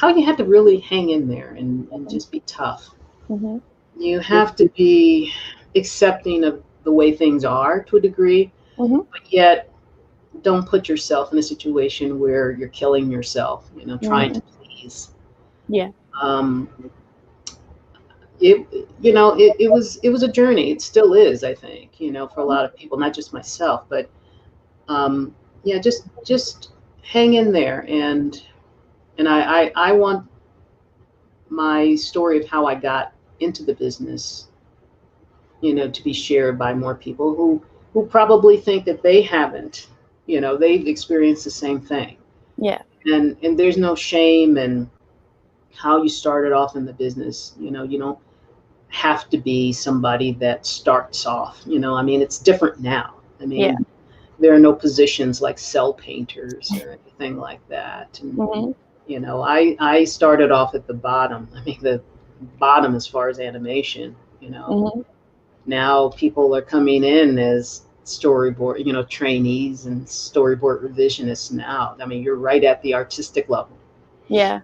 you have to really hang in there and just be tough. You have to be accepting of the way things are to a degree, but yet don't put yourself in a situation where you're killing yourself, you know, trying to please. Yeah. It was a journey. It still is, I think, you know, for a lot of people, not just myself, but yeah, just hang in there, and I want my story of how I got into the business, you know, to be shared by more people who probably think that they haven't, you know, they've experienced the same thing. Yeah. And there's no shame in how you started off in the business. You know, you don't have to be somebody that starts off, you know, I mean, it's different now. I mean, there are no positions like cell painters or anything like that. And, you know, I started off at the bottom. I mean, the bottom as far as animation, you know. Now people are coming in as storyboard, trainees and storyboard revisionists now. I mean, you're right at the artistic level. Yeah.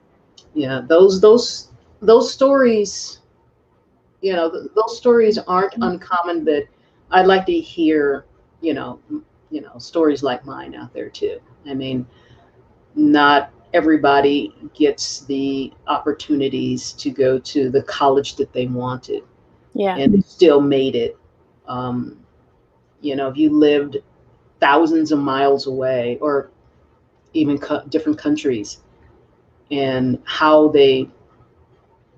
Yeah, those stories, those stories aren't uncommon, but I'd like to hear, stories like mine out there too. I mean, not everybody gets the opportunities to go to the college that they wanted Yeah. and still made it. If you lived thousands of miles away or even different countries, and how they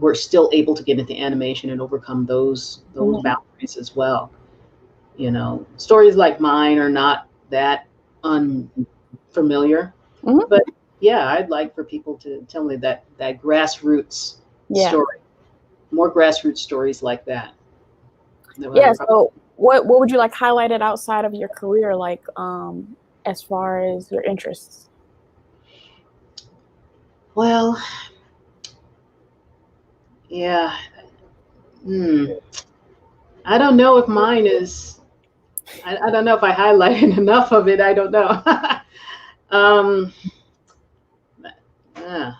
were still able to get into animation and overcome those boundaries as well. Stories like mine are not that unfamiliar, but yeah, I'd like for people to tell me that grassroots story, more grassroots stories like that. Yeah. So what would you like highlighted outside of your career, like as far as your interests? Well, yeah. I don't know if mine is. I don't know if I highlighted enough of it. I don't know. Yeah,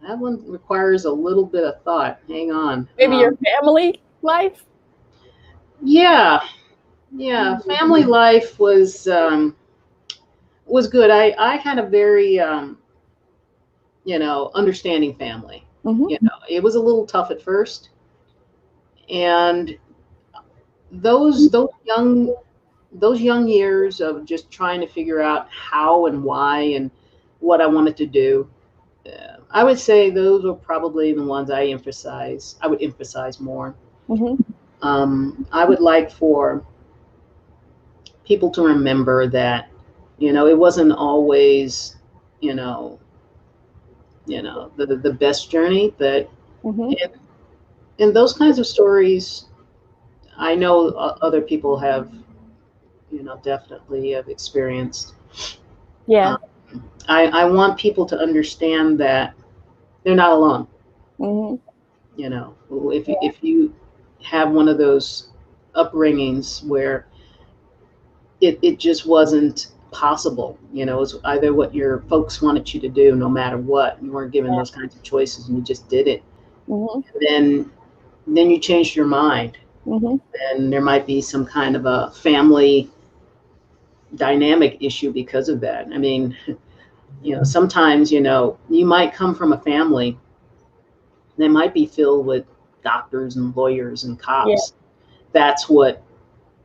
that one requires a little bit of thought. Hang on. Maybe your family life? Yeah. Family life was good. I had a very understanding family. It was a little tough at first, and those young years of just trying to figure out how and why and what I wanted to do. I would say those were probably the ones I would emphasize more. I would like for people to remember that, it wasn't always, the best journey, but in those kinds of stories, I know other people have, definitely have experienced. Yeah. I want people to understand that they're not alone. If you have one of those upbringings where it just wasn't possible, it was either what your folks wanted you to do, no matter what, you weren't given those kinds of choices and you just did it. Then you changed your mind. And there might be some kind of a family dynamic issue because of that. I mean, sometimes, you might come from a family that might be filled with doctors and lawyers and cops. That's what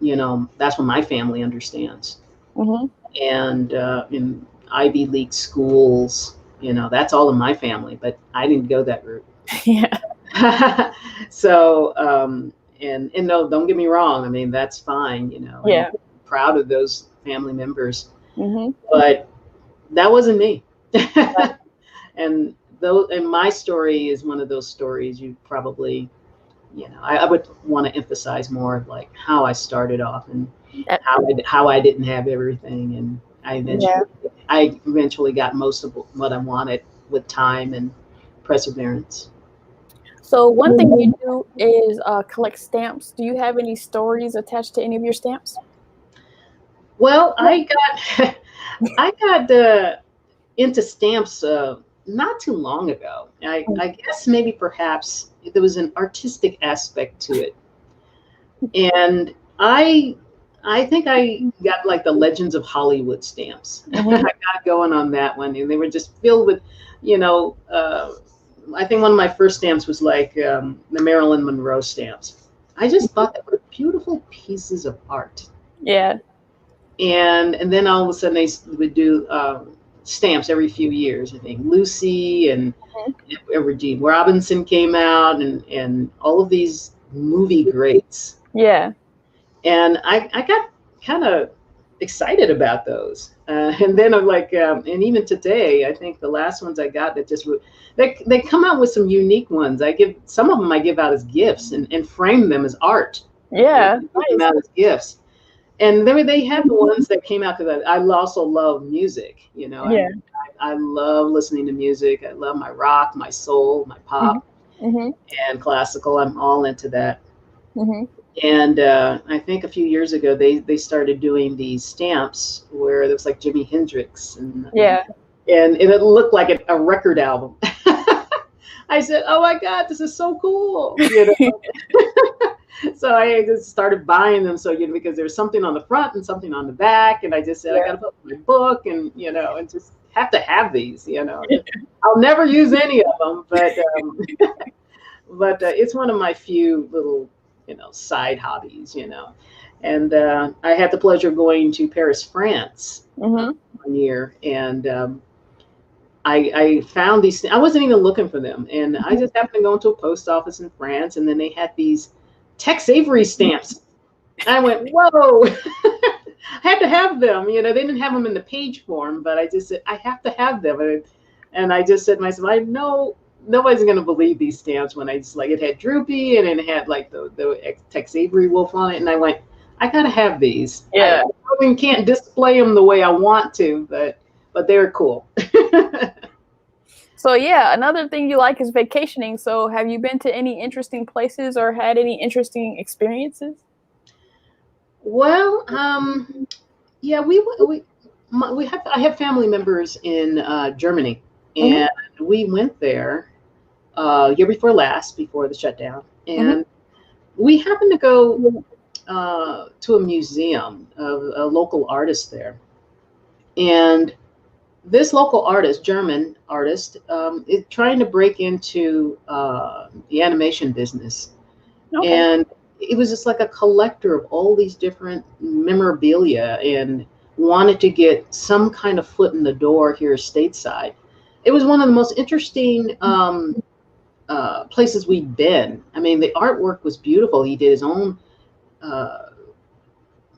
my family understands. And in Ivy League schools, that's all in my family, but I didn't go that route. So, and no, don't get me wrong. I mean, that's fine, I'm proud of those family members, but that wasn't me. And my story is one of those stories you probably, I would want to emphasize more of like how I started off and how I didn't have everything. And I eventually got most of what I wanted with time and perseverance. So one thing you do is collect stamps. Do you have any stories attached to any of your stamps? Well, I got into stamps not too long ago. I guess maybe perhaps there was an artistic aspect to it, and I think I got like the Legends of Hollywood stamps. I got going on that one, and they were just filled with, I think one of my first stamps was like the Marilyn Monroe stamps. I just thought they were beautiful pieces of art. Yeah. And then all of a sudden they would do stamps every few years. I think Lucy and Gene Robinson came out, and all of these movie greats. Yeah. And I got kind of excited about those. And then I'm like, and even today, I think the last ones I got that just they come out with some unique ones. Some of them I give out as gifts and frame them as art. Yeah. Nice. Them out as gifts. And then they have the ones that came out because I also love music. I love listening to music. I love my rock, my soul, my pop, and classical. I'm all into that. And I think a few years ago they started doing these stamps where there was like Jimi Hendrix Yeah. and it looked like a record album. I said, "Oh my God, this is so cool!" You know. So I just started buying them. So because there's something on the front and something on the back, and I just said I got to put my book and and just have to have these. I'll never use any of them, but it's one of my few little side hobbies. And I had the pleasure of going to Paris, France, Mm-hmm. 1 year, and I found these. I wasn't even looking for them, and I just happened to go into a post office in France, and then they had these Tex Avery stamps. I went, whoa! I had to have them. They didn't have them in the page form, but I just said I have to have them, and I just said to myself, I know nobody's going to believe these stamps when I just it had Droopy and it had like the Tex Avery wolf on it, and I went, I got to have these. Yeah. I probably can't display them the way I want to, but they're cool. So yeah, another thing you like is vacationing. So have you been to any interesting places or had any interesting experiences? Well, yeah, I have family members in Germany, Mm-hmm. and we went there year before last, before the shutdown, Mm-hmm. and we happened to go to a museum of a local artist there, and this local artist, German artist, is trying to break into the animation business. Okay. And it was just like a collector of all these different memorabilia and wanted to get some kind of foot in the door here stateside. It was one of the most interesting places we'd been. I mean, the artwork was beautiful. He did his own uh,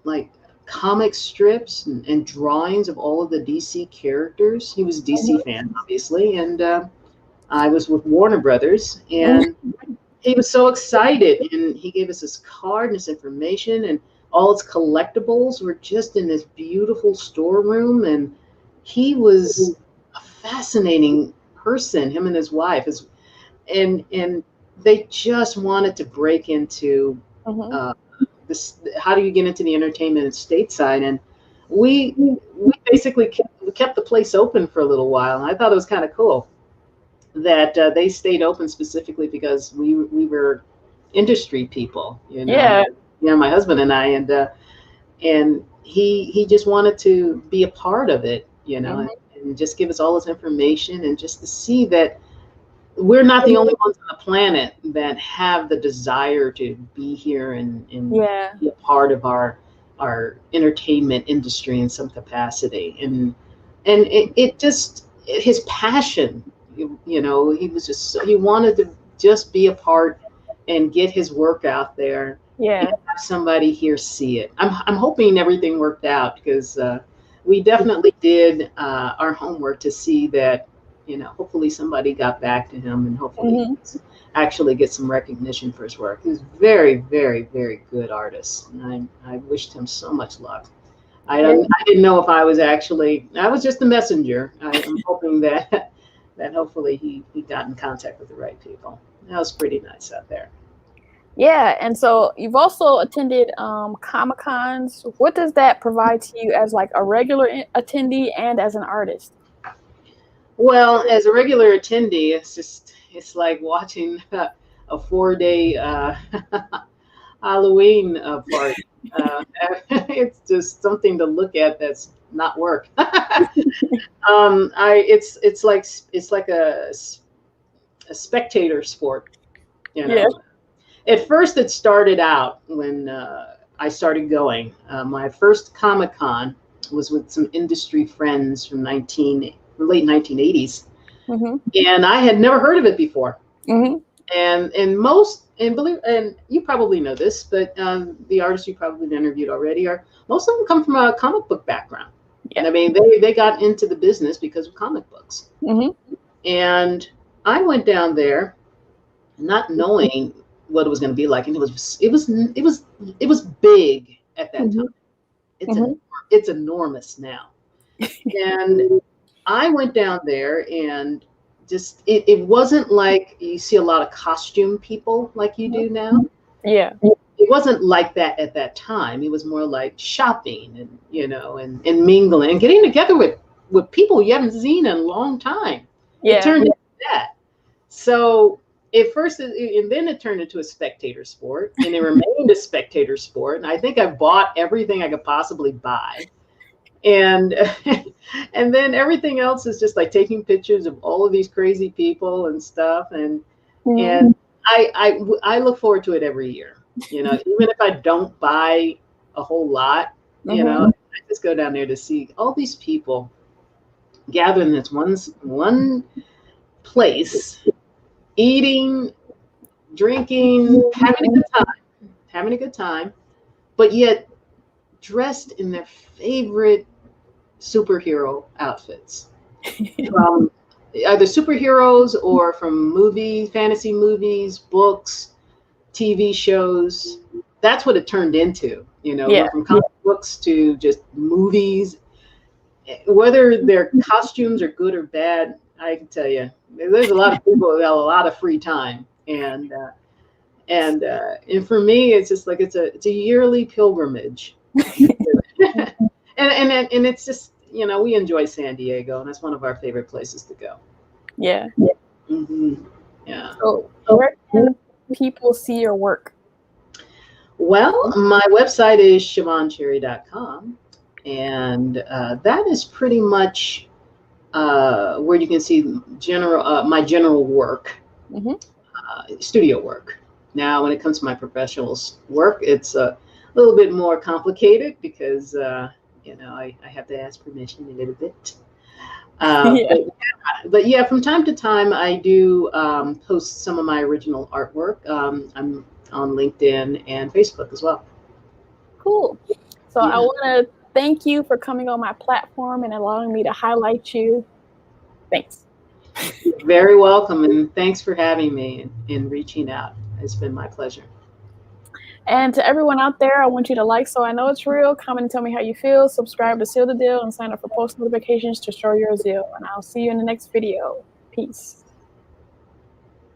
like comic strips and drawings of all of the DC characters. He was a DC fan, obviously, and I was with Warner Brothers, and he was so excited, and he gave us his card and his information, and all its collectibles were just in this beautiful storeroom. And he was a fascinating person, him and his wife, and they just wanted to break into Mm-hmm. uh, this. How do you get into the entertainment stateside? And we basically kept the place open for a little while, and I thought it was kind of cool that they stayed open specifically because we were industry people, Yeah. my husband and I, and he just wanted to be a part of it, Mm-hmm. and just give us all his information, and just to see that we're not the only ones on the planet that have the desire to be here and Yeah. be a part of our entertainment industry in some capacity. And it just his passion, he was he wanted to just be a part and get his work out there and Yeah. have somebody here see it. I'm hoping everything worked out, because we definitely did our homework to see that, hopefully somebody got back to him, and hopefully he Mm-hmm. actually get some recognition for his work. He's very, very, very good artist, and I wished him so much luck. Yeah. I didn't know if I was just the messenger. I'm hoping that hopefully he got in contact with the right people. That was pretty nice out there. Yeah. And so you've also attended Comic Cons. What does that provide to you as like a regular attendee and as an artist? Well, as a regular attendee, it's like watching a 4 day Halloween party. It's just something to look at that's not work. It's like a spectator sport. You Yeah. know, at first it started out when I started going. My first Comic Con was with some industry friends from late 1980s, Mm-hmm. and I had never heard of it before. Mm-hmm. And you probably know this, but the artists you probably have interviewed already are most of them come from a comic book background. Yeah. I mean, they got into the business because of comic books. Mm-hmm. And I went down there not knowing what it was going to be like, and it was big at that Mm-hmm. time. It's Mm-hmm. it's enormous now. And I went down there, and just it wasn't like you see a lot of costume people like you do now. Yeah. it wasn't like that at that time. It was more like shopping and, you know, and mingling and getting together with people you haven't seen in a long time. Yeah. It turned into that. So at first, and then it turned into a spectator sport, and it remained a spectator sport. And I think I bought everything I could possibly buy. And and then everything else is just like taking pictures of all of these crazy people and stuff. And I look forward to it every year. You know, even if I don't buy a whole lot, you know, I just go down there to see all these people gather in this one place, eating, drinking, having a good time, but yet dressed in their favorite superhero outfits, from either superheroes or from fantasy movies, books, TV shows. That's what it turned into, you know, from comic books to just movies. Whether their costumes are good or bad, I can tell you, there's a lot of people who have a lot of free time, and for me, it's just like it's a yearly pilgrimage, and it's just, you know, we enjoy San Diego, and that's one of our favorite places to go. Yeah. Yeah. So where can people see your work? Well, my website is ShavonneCherry.com, and that is pretty much where you can see my general work, studio work. Now, when it comes to my professional work, it's a little bit more complicated because you know, I have to ask permission a little bit. But yeah, from time to time, I do post some of my original artwork. I'm on LinkedIn and Facebook as well. Cool. So I want to thank you for coming on my platform and allowing me to highlight you. Thanks. You're very welcome, and thanks for having me and reaching out. It's been my pleasure. And to everyone out there, I want you to like So I Know It's Real, comment and tell me how you feel, subscribe to Seal the Deal, and sign up for post notifications to show your zeal. And I'll see you in the next video. Peace.